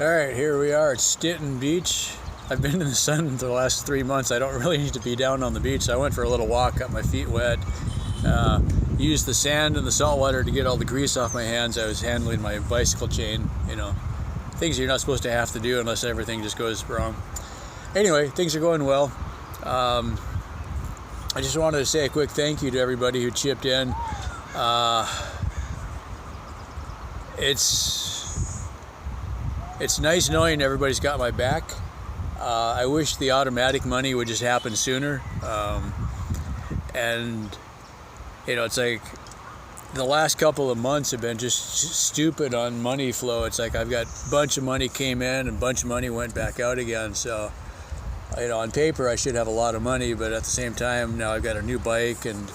Alright, here we are at Stinson Beach. I've been in the sun for the last 3 months. I don't really need to be down on the beach, so I went for a little walk, got my feet wet. Used the sand and the salt water to get all the grease off my hands. I was handling my bicycle chain, you know, things you're not supposed to have to do unless everything just goes wrong. Anyway, things are going well. I just wanted to say a quick thank you to everybody who chipped in. It's nice knowing everybody's got my back. I wish the automatic money would just happen sooner. And you know, it's like the last couple of months have been just stupid on money flow. It's like I've got a bunch of money came in and a bunch of money went back out again. So, you know, on paper I should have a lot of money, but at the same time now I've got a new bike and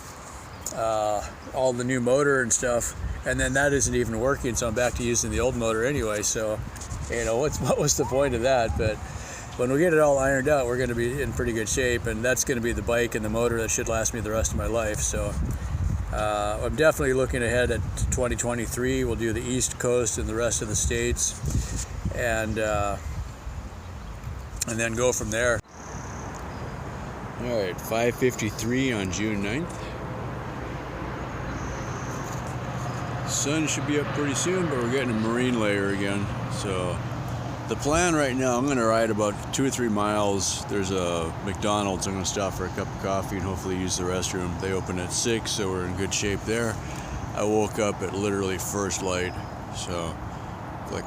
all the new motor and stuff, and then that isn't even working, so I'm back to using the old motor anyway. So, you know, what was the point of that? But when we get it all ironed out, we're going to be in pretty good shape, and that's going to be the bike and the motor that should last me the rest of my life. So I'm definitely looking ahead at 2023. We'll do the East Coast and the rest of the states, and then go from there. All right, 5:53 on June 9th. Sun should be up pretty soon, but we're getting a marine layer again. So the plan right now, I'm going to ride about 2 or 3 miles. There's a McDonald's. I'm going to stop for a cup of coffee and hopefully use the restroom. They open at 6, so we're in good shape there. I woke up at literally first light, so like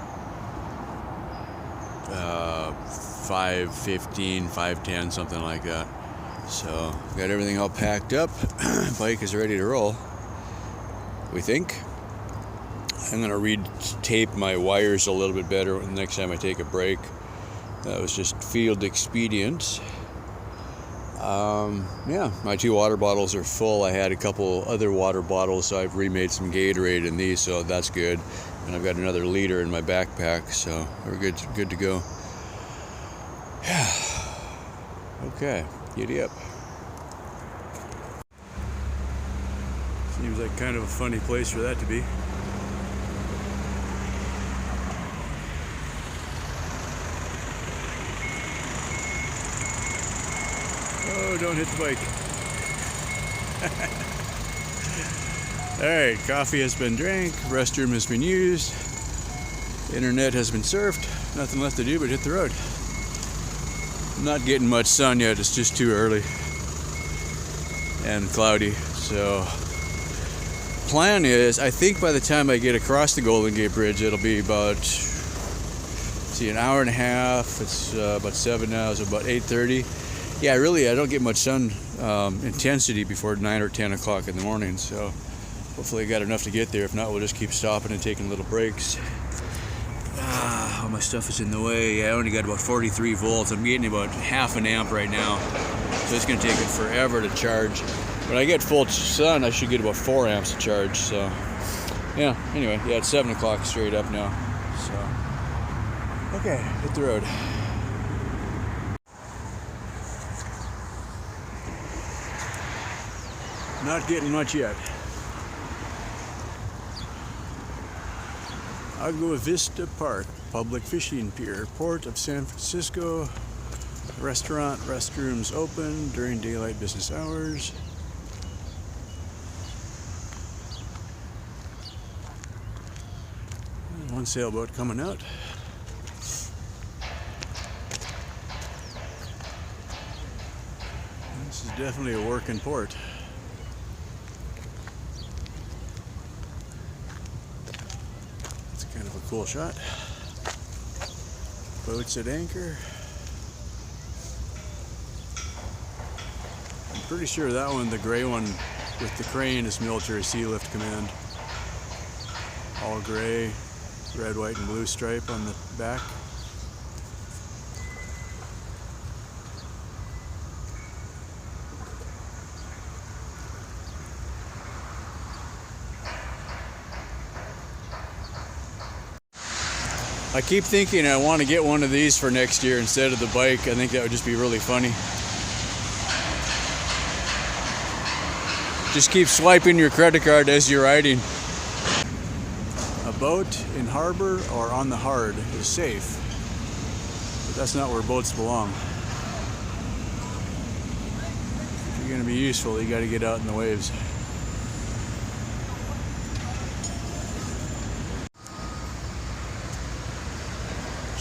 5:15, 5:10, something like that. So got everything all packed up. Bike is ready to roll, we think. I'm going to re-tape my wires a little bit better the next time I take a break. That was just field expedient. Yeah, my 2 water bottles are full. I had a couple other water bottles, so I've remade some Gatorade in these, so that's good. And I've got another liter in my backpack, so we're good to go. Yeah. Okay, giddy up. Seems like kind of a funny place for that to be. Oh, don't hit the bike. Alright, coffee has been drank, restroom has been used, internet has been surfed, nothing left to do but hit the road. I'm not getting much sun yet, it's just too early and cloudy. So, plan is, I think by the time I get across the Golden Gate Bridge, it'll be about, an hour and a half. It's about 7 now, so about 8:30. Yeah, really, I don't get much sun intensity before 9 or 10 o'clock in the morning, so hopefully I got enough to get there. If not, we'll just keep stopping and taking little breaks. All my stuff is in the way. Yeah, I only got about 43 volts. I'm getting about half an amp right now, so it's going to take it forever to charge. When I get full sun, I should get about 4 amps to charge, so yeah, anyway, yeah, it's 7 o'clock straight up now, so okay, hit the road. Not getting much yet. Agua Vista Park, public fishing pier, Port of San Francisco. Restaurant, restrooms open during daylight business hours. One sailboat coming out. This is definitely a working port. Kind of a cool shot. Boats at anchor. I'm pretty sure that one, the gray one with the crane, is Military Sea Lift Command. All gray, red, white, and blue stripe on the back. I keep thinking I want to get one of these for next year instead of the bike. I think that would just be really funny. Just keep swiping your credit card as you're riding. A boat in harbor or on the hard is safe, but that's not where boats belong. If you're going to be useful, you got to get out in the waves.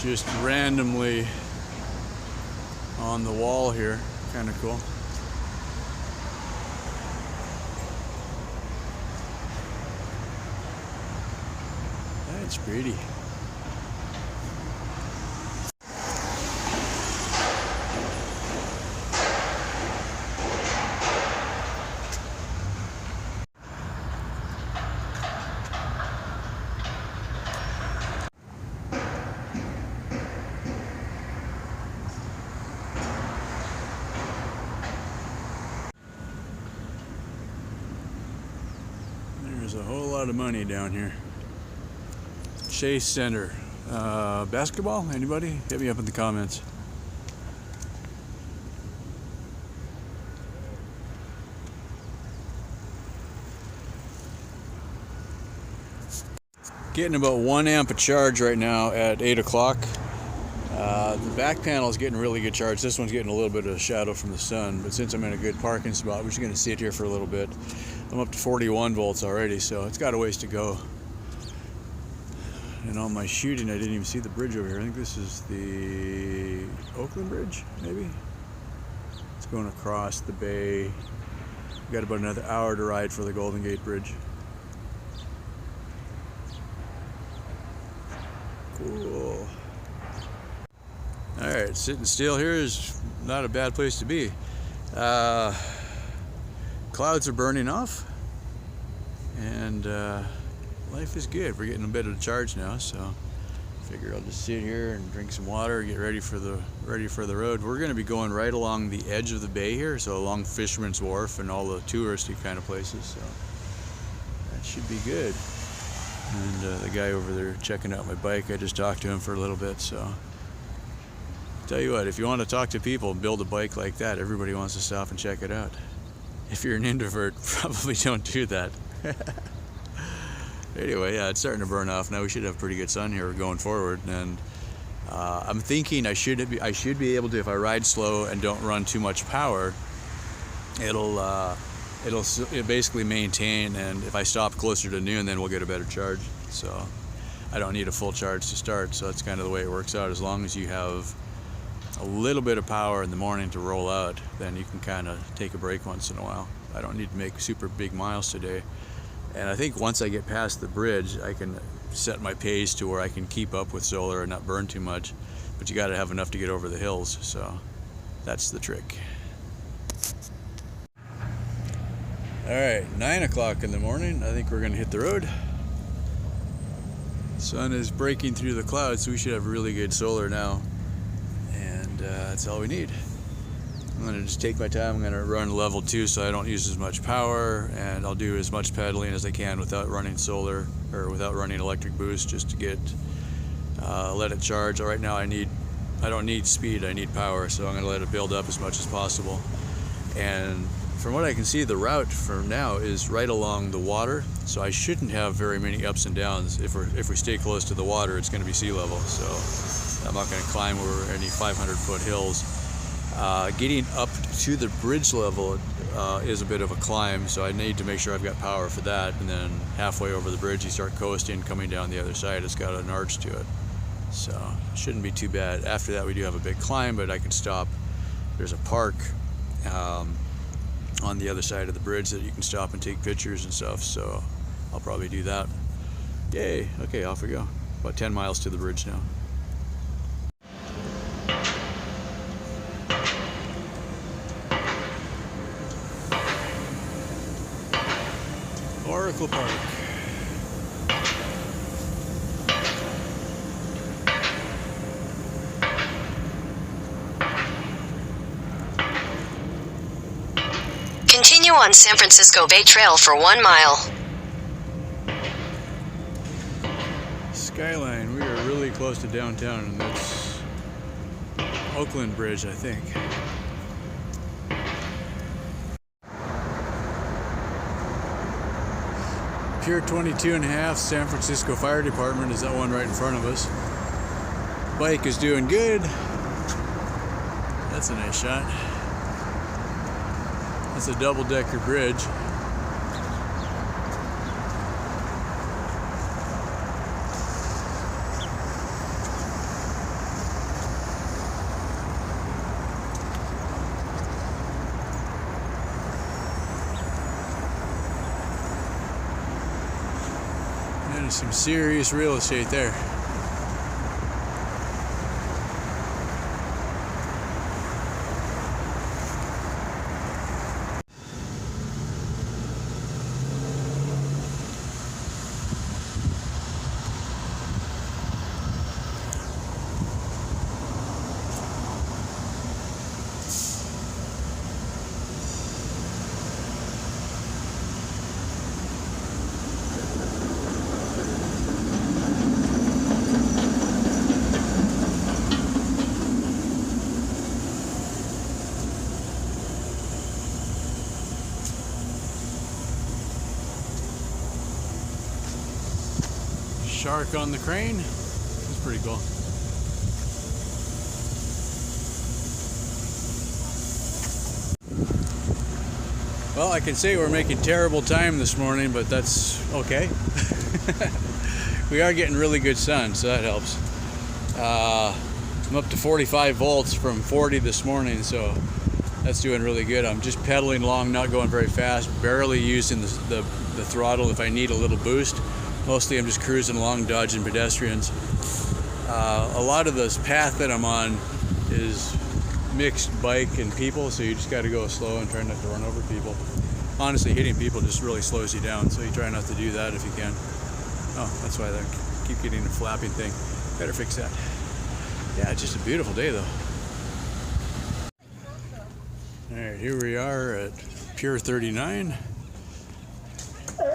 Just randomly on the wall here, kind of cool. That's pretty. There's a whole lot of money down here. Chase Center. Basketball? Anybody? Hit me up in the comments. Getting about 1 amp of charge right now at 8 o'clock. The back panel is getting really good charge. This one's getting a little bit of shadow from the sun, but since I'm in a good parking spot, we're just going to sit here for a little bit. I'm up to 41 volts already, so it's got a ways to go. And on my shooting, I didn't even see the bridge over here. I think this is the Oakland Bridge, maybe? It's going across the bay. We've got about another hour to ride for the Golden Gate Bridge. Cool. Alright, sitting still here is not a bad place to be. Clouds are burning off, and life is good. We're getting a bit of a charge now, so I figure I'll just sit here and drink some water, get ready for the road. We're going to be going right along the edge of the bay here, so along Fisherman's Wharf and all the touristy kind of places, so that should be good. And the guy over there checking out my bike, I just talked to him for a little bit, so tell you what, if you want to talk to people and build a bike like that, everybody wants to stop and check it out. If you're an introvert, probably don't do that. Anyway, yeah, it's starting to burn off now. We should have pretty good sun here going forward, and I'm thinking I should be able to, if I ride slow and don't run too much power, it'll basically maintain, and if I stop closer to noon, then we'll get a better charge. So I don't need a full charge to start, so that's kind of the way it works out. As long as you have a little bit of power in the morning to roll out, then you can kind of take a break once in a while. I don't need to make super big miles today. And I think once I get past the bridge, I can set my pace to where I can keep up with solar and not burn too much. But you got to have enough to get over the hills, so that's the trick. Alright, 9 o'clock in the morning. I think we're going to hit the road. Sun is breaking through the clouds, so we should have really good solar now. And that's all we need. I'm going to just take my time. I'm going to run level 2 so I don't use as much power, and I'll do as much pedaling as I can without running solar or without running electric boost, just to get let it charge. Right now I don't need speed, I need power, so I'm going to let it build up as much as possible. And from what I can see, the route for now is right along the water, so I shouldn't have very many ups and downs. If we stay close to the water, it's going to be sea level, so I'm not going to climb over any 500-foot hills. Getting up to the bridge level is a bit of a climb, so I need to make sure I've got power for that. And then halfway over the bridge, you start coasting, coming down the other side. It's got an arch to it, so it shouldn't be too bad. After that, we do have a big climb, but I can stop. There's a park on the other side of the bridge that you can stop and take pictures and stuff, so I'll probably do that. Yay! Okay, off we go. About 10 miles to the bridge now. Oracle Park. Continue on San Francisco Bay Trail for 1 mile. Skyline, we are really close to downtown, and that's Oakland Bridge, I think. Pier 22.5, San Francisco Fire Department is that one right in front of us. Bike is doing good. That's a nice shot. That's a double-decker bridge. There's some serious real estate there. Shark on the crane. That's pretty cool. Well, I can say we're making terrible time this morning, but that's okay. We are getting really good sun, so that helps. I'm up to 45 volts from 40 this morning, so that's doing really good. I'm just pedaling along, not going very fast, barely using the throttle if I need a little boost. Mostly I'm just cruising along, dodging pedestrians. A lot of this path that I'm on is mixed bike and people, so you just got to go slow and try not to run over people. Honestly, hitting people just really slows you down, so you try not to do that if you can. Oh, that's why I keep getting the flapping thing. Better fix that. Yeah, it's just a beautiful day though. Alright, here we are at Pier 39.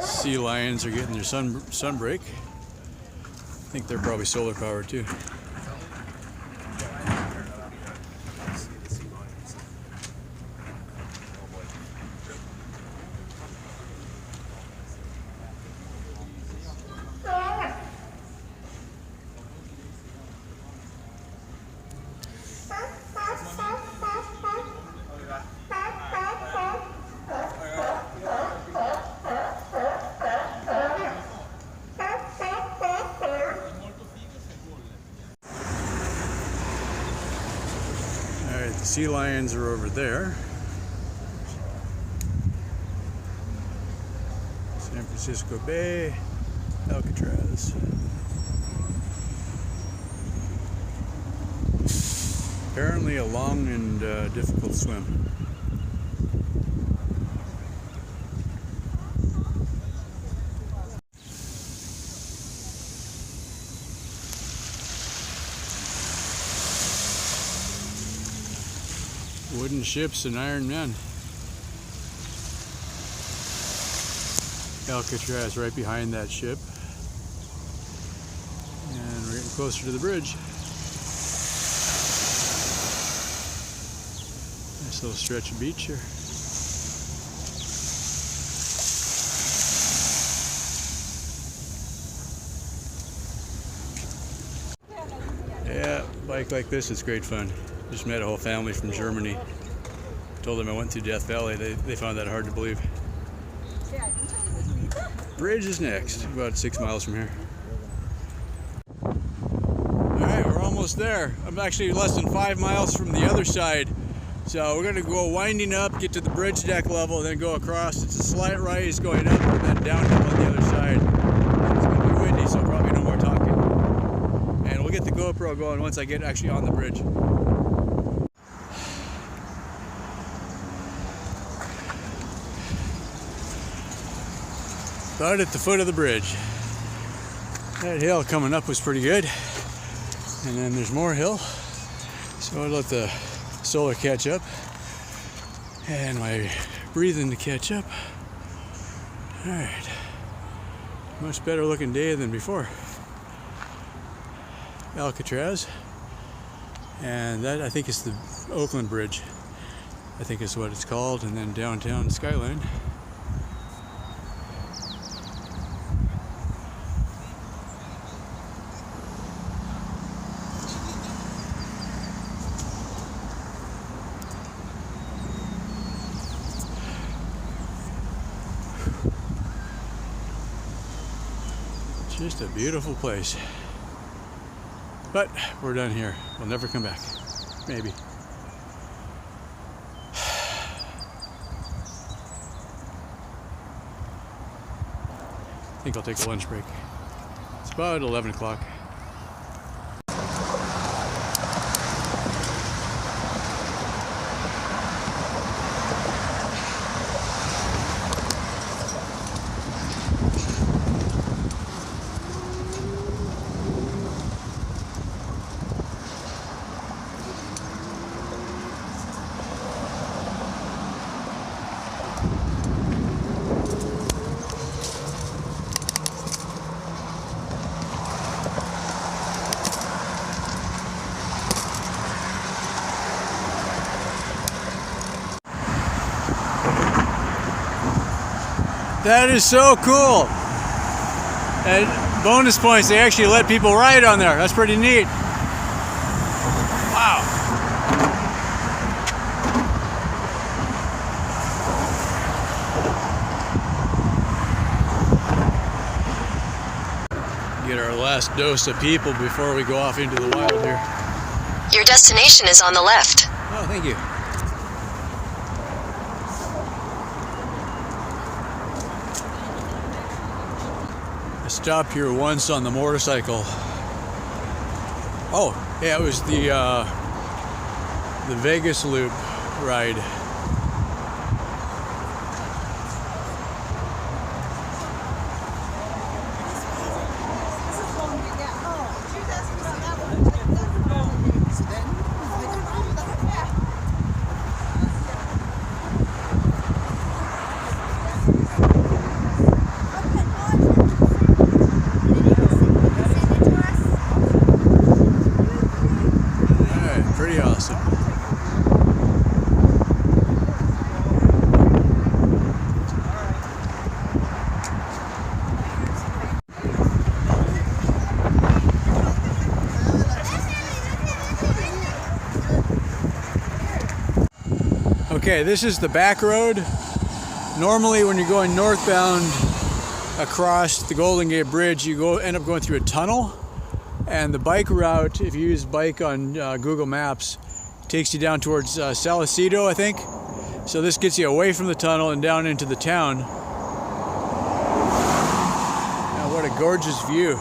Sea lions are getting their sun break. I think they're probably solar powered too. The sea lions are over there. San Francisco Bay, Alcatraz. Apparently a long and difficult swim. Wooden ships and iron men. Alcatraz right behind that ship. And we're getting closer to the bridge. Nice little stretch of beach here. Yeah, bike like this is great fun. Just met a whole family from Germany. Told them I went through Death Valley. They found that hard to believe. Bridge is next, about 6 miles from here. Alright, we're almost there. I'm actually less than 5 miles from the other side. So we're going to go winding up, get to the bridge deck level, then go across. It's a slight rise going up and then downhill on the other side. It's going to be windy, so probably no more talking. And we'll get the GoPro going once I get actually on the bridge. About at the foot of the bridge. That hill coming up was pretty good. And then there's more hill. So I'll let the solar catch up. And my breathing to catch up. Alright. Much better looking day than before. Alcatraz. And that I think is the Oakland Bridge. I think is what it's called. And then downtown Skyline. Just a beautiful place. But we're done here. We'll never come back. Maybe. I think I'll take a lunch break. It's about 11 o'clock. That is so cool. And bonus points, they actually let people ride on there. That's pretty neat. Wow. Get our last dose of people before we go off into the wild here. Your destination is on the left. Oh, thank you. I stopped here once on the motorcycle. Oh, yeah, it was the Vegas Loop ride. Pretty awesome. Okay, this is the back road. Normally when you're going northbound across the Golden Gate Bridge, you end up going through a tunnel. And the bike route, if you use bike on Google Maps, takes you down towards Salcedo, I think. So this gets you away from the tunnel and down into the town. Now, what a gorgeous view.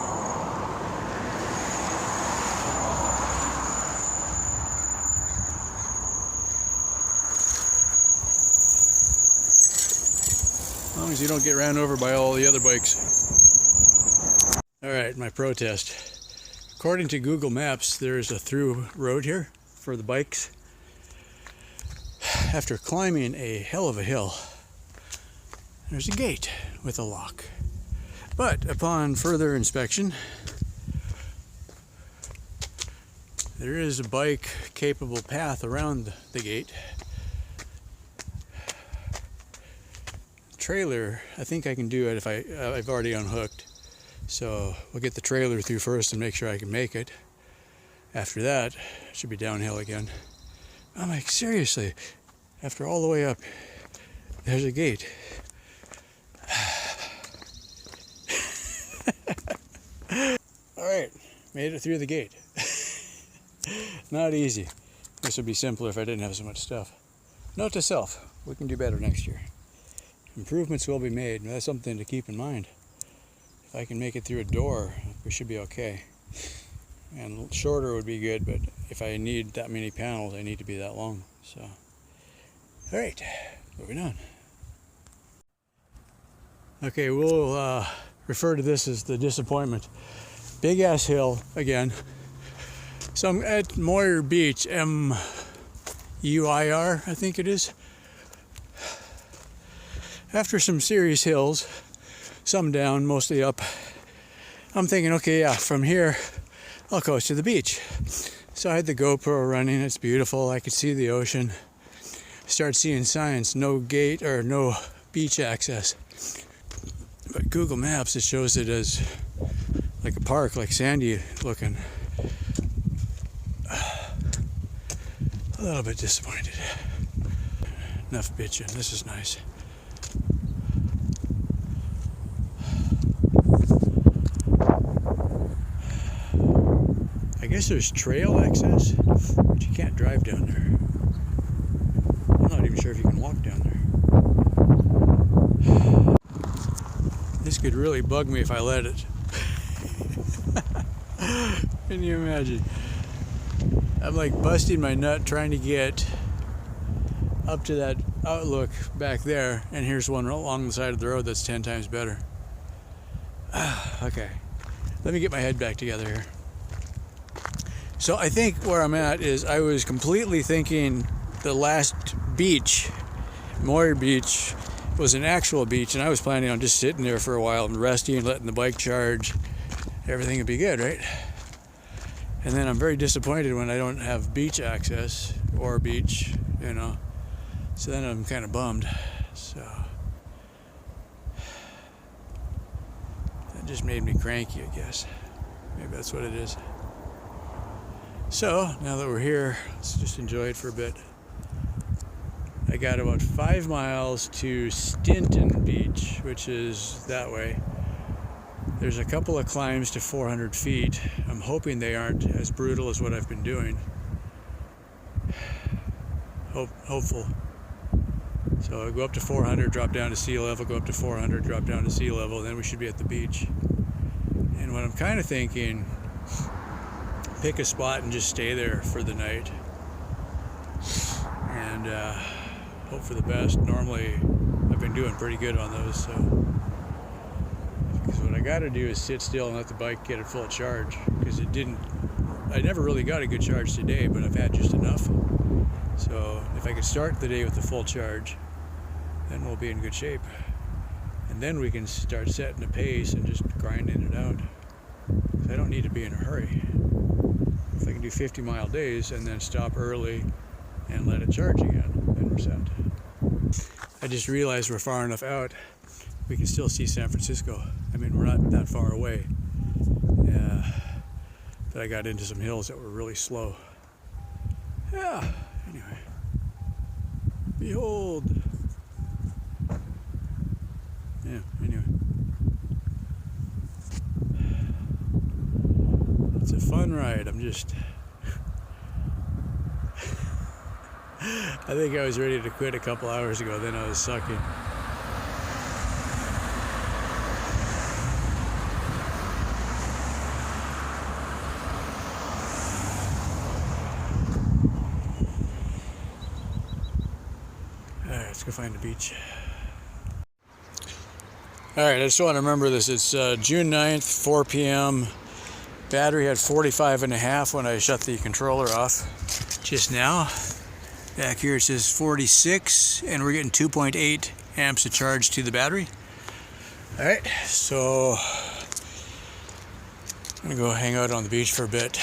As long as you don't get ran over by all the other bikes. All right, my protest. According to Google Maps, there's a through road here for the bikes. After climbing a hell of a hill, there's a gate with a lock. But upon further inspection, there is a bike capable path around the gate. Trailer, I think I can do it if I've already unhooked. So we'll get the trailer through first and make sure I can make it. After that, it should be downhill again. I'm like, seriously, after all the way up, there's a gate. All right, made it through the gate. Not easy. This would be simpler if I didn't have so much stuff. Note to self, we can do better next year. Improvements will be made, and that's something to keep in mind. If I can make it through a door, we should be okay. And shorter would be good, but if I need that many panels, I need to be that long. So, all right, moving on. Okay, we'll refer to this as the disappointment. Big ass hill again. So I'm at Moyer Beach, M-U-I-R, I think it is. After some serious hills, some down, mostly up, I'm thinking, okay, yeah, from here, I'll coast to the beach. So I had the GoPro running, it's beautiful, I could see the ocean. Start seeing signs, no gate or no beach access. But Google Maps, it shows it as like a park, like sandy looking. A little bit disappointed. Enough bitching, this is nice. I guess there's trail access, but you can't drive down there. I'm not even sure if you can walk down there. This could really bug me if I let it. Can you imagine? I'm like busting my nut trying to get up to that outlook back there, and here's one along the side of the road that's 10 times better. Okay, let me get my head back together here. So I think where I'm at is I was completely thinking the last beach, Moyer Beach, was an actual beach, and I was planning on just sitting there for a while and resting and letting the bike charge. Everything would be good, right? And then I'm very disappointed when I don't have beach access or beach, you know. So then I'm kind of bummed. So that just made me cranky, I guess. Maybe that's what it is. So now that we're here, let's just enjoy it for a bit. I got about 5 miles to Stinson Beach, which is that way. There's a couple of climbs to 400 feet. I'm hoping they aren't as brutal as what I've been doing. Hopeful. So I go up to 400, drop down to sea level, go up to 400, drop down to sea level, then we should be at the beach. And what I'm kind of thinking, pick a spot and just stay there for the night. And hope for the best. Normally, I've been doing pretty good on those, so. Because what I got to do is sit still and let the bike get a full charge, because I never really got a good charge today, but I've had just enough. So if I could start the day with a full charge, then we'll be in good shape. And then we can start setting a pace and just grinding it out. I don't need to be in a hurry. If I can do 50-mile days and then stop early and let it charge again, then we're set. I just realized we're far enough out, we can still see San Francisco. I mean, we're not that far away. Yeah, but I got into some hills that were really slow. Yeah, anyway. Behold. Yeah, anyway. It's a fun ride. I'm just... I think I was ready to quit a couple hours ago, then I was sucking. Alright, let's go find the beach. Alright, I just want to remember this. It's June 9th, 4 p.m. Battery had 45.5 when I shut the controller off just now. Back here it says 46, and we're getting 2.8 amps of charge to the battery. Alright, so I'm going to go hang out on the beach for a bit.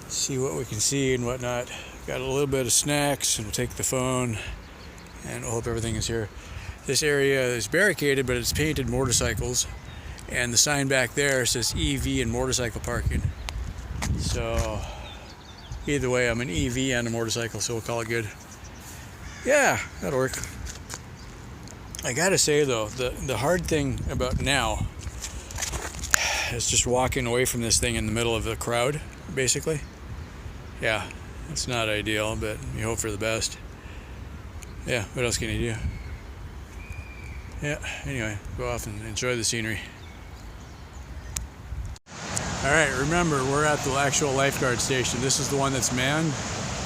See what we can see and whatnot. Got a little bit of snacks, and we'll take the phone, and we'll hope everything is here. This area is barricaded, but it's painted motorcycles, and the sign back there says EV and motorcycle parking. So either way, I'm an EV and a motorcycle, so we'll call it good. Yeah, that'll work. I gotta say though, the hard thing about now is just walking away from this thing in the middle of the crowd, basically. Yeah, it's not ideal, but you hope for the best. Yeah, what else can you do? Yeah, anyway, go off and enjoy the scenery. Alright, remember, we're at the actual lifeguard station. This is the one that's manned.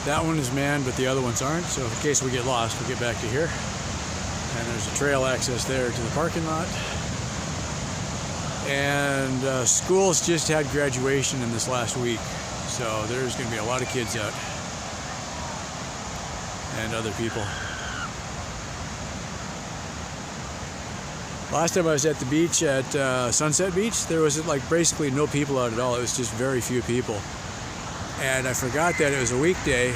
That one is manned, but the other ones aren't. So in case we get lost, we'll get back to here. And there's a trail access there to the parking lot. And school's just had graduation in this last week. So there's going to be a lot of kids out. And other people. Last time I was at the beach at Sunset Beach, there was like basically no people out at all. It was just very few people. And I forgot that it was a weekday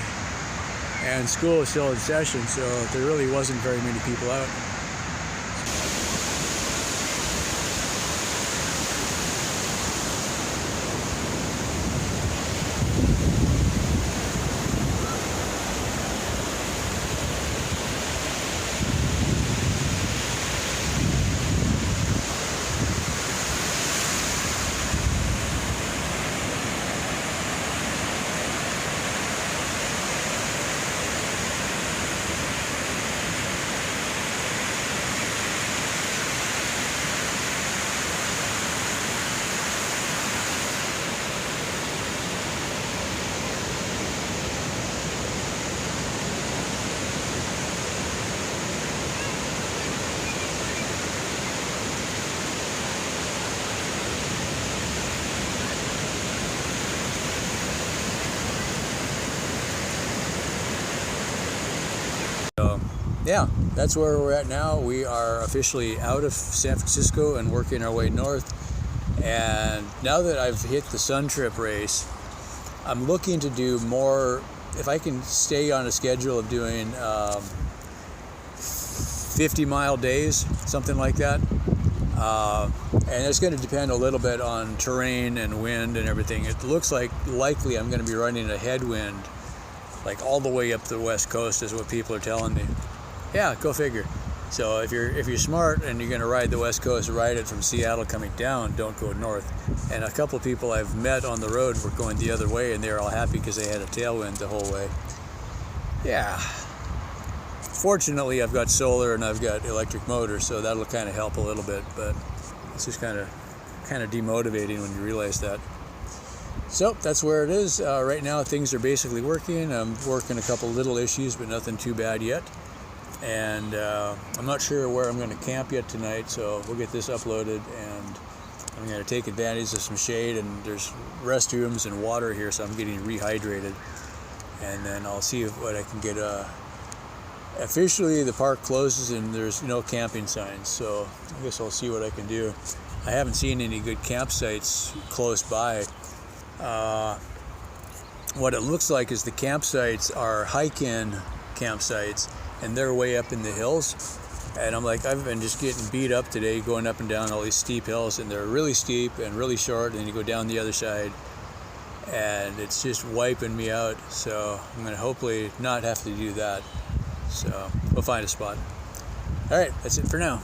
and school was still in session, so there really wasn't very many people out. yeah, that's where we're at now. We are officially out of San Francisco and working our way north. And now that I've hit the Sun Trip race, I'm looking to do more. If I can stay on a schedule of doing 50-mile days, something like that. And it's going to depend a little bit on terrain and wind and everything. It looks like likely I'm going to be running a headwind, like all the way up the West Coast, is what people are telling me. Yeah, go figure. So if you're smart and you're going to ride the West Coast, ride it from Seattle coming down. Don't go north. And a couple of people I've met on the road were going the other way, and they were all happy because they had a tailwind the whole way. Yeah. Fortunately, I've got solar and I've got electric motor, so that'll kind of help a little bit. But it's just kind of demotivating when you realize that. So that's where it is. Right now, things are basically working. I'm working a couple little issues, but nothing too bad yet. And I'm not sure where I'm going to camp yet tonight, so we'll get this uploaded, and I'm going to take advantage of some shade, and there's restrooms and water here, so I'm getting rehydrated. And then I'll see what I can get. Officially, the park closes and there's no camping signs, so I guess I'll see what I can do. I haven't seen any good campsites close by. What it looks like is the campsites are hike-in campsites, and they're way up in the hills. And I'm like, I've been just getting beat up today going up and down all these steep hills, and they're really steep and really short, and then you go down the other side, and it's just wiping me out. So I'm going to hopefully not have to do that. So we'll find a spot. All right, that's it for now.